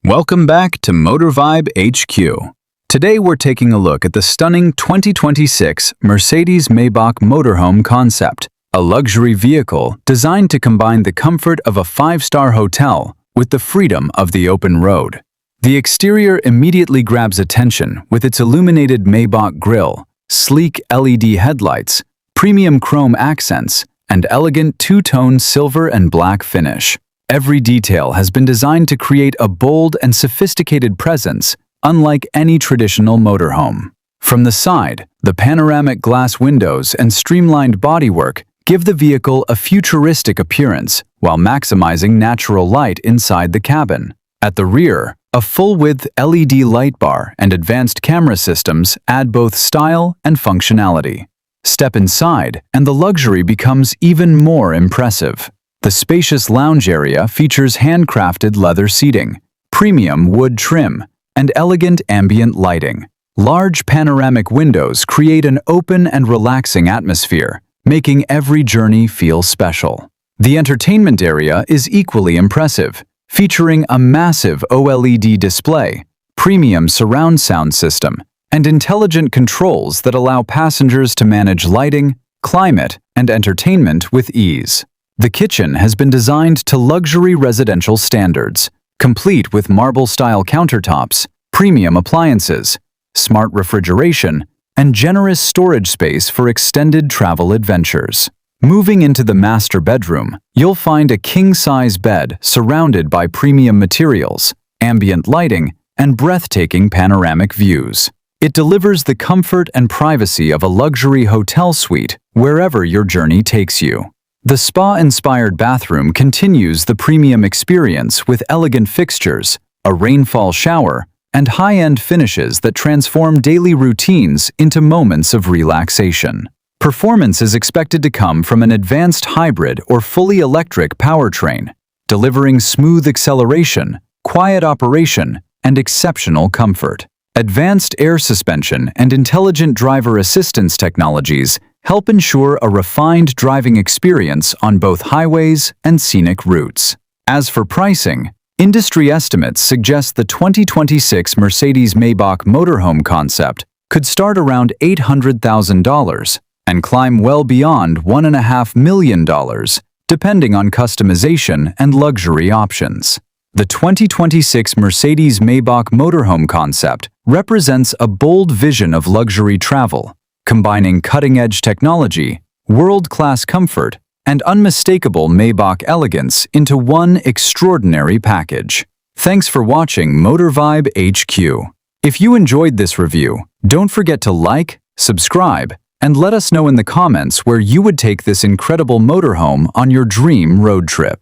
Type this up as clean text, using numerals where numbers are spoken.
Welcome back to MotorVibeHQ. Today we're taking a look at the stunning 2026 Mercedes-Maybach Motorhome concept, a luxury vehicle designed to combine the comfort of a five-star hotel with the freedom of the open road. The exterior immediately grabs attention with its illuminated Maybach grille, sleek LED headlights, premium chrome accents, and elegant two-tone silver and black finish. Every detail has been designed to create a bold and sophisticated presence, unlike any traditional motorhome. From the side, the panoramic glass windows and streamlined bodywork give the vehicle a futuristic appearance while maximizing natural light inside the cabin. At the rear, a full-width LED light bar and advanced camera systems add both style and functionality. Step inside, and the luxury becomes even more impressive. The spacious lounge area features handcrafted leather seating, premium wood trim, and elegant ambient lighting. Large panoramic windows create an open and relaxing atmosphere, making every journey feel special. The entertainment area is equally impressive, featuring a massive OLED display, premium surround sound system, and intelligent controls that allow passengers to manage lighting, climate, and entertainment with ease. The kitchen has been designed to luxury residential standards, complete with marble-style countertops, premium appliances, smart refrigeration, and generous storage space for extended travel adventures. Moving into the master bedroom, you'll find a king-size bed surrounded by premium materials, ambient lighting, and breathtaking panoramic views. It delivers the comfort and privacy of a luxury hotel suite wherever your journey takes you. The spa-inspired bathroom continues the premium experience with elegant fixtures, a rainfall shower, and high-end finishes that transform daily routines into moments of relaxation. Performance is expected to come from an advanced hybrid or fully electric powertrain, delivering smooth acceleration, quiet operation, and exceptional comfort. Advanced air suspension and intelligent driver assistance technologies help ensure a refined driving experience on both highways and scenic routes. As for pricing, industry estimates suggest the 2026 Mercedes-Maybach Motorhome concept could start around $800,000 and climb well beyond $1.5 million, depending on customization and luxury options. The 2026 Mercedes-Maybach Motorhome concept represents a bold vision of luxury travel, combining cutting-edge technology, world-class comfort, and unmistakable Maybach elegance into one extraordinary package. Thanks for watching MotorVibeHQ. If you enjoyed this review, don't forget to like, subscribe, and let us know in the comments where you would take this incredible motorhome on your dream road trip.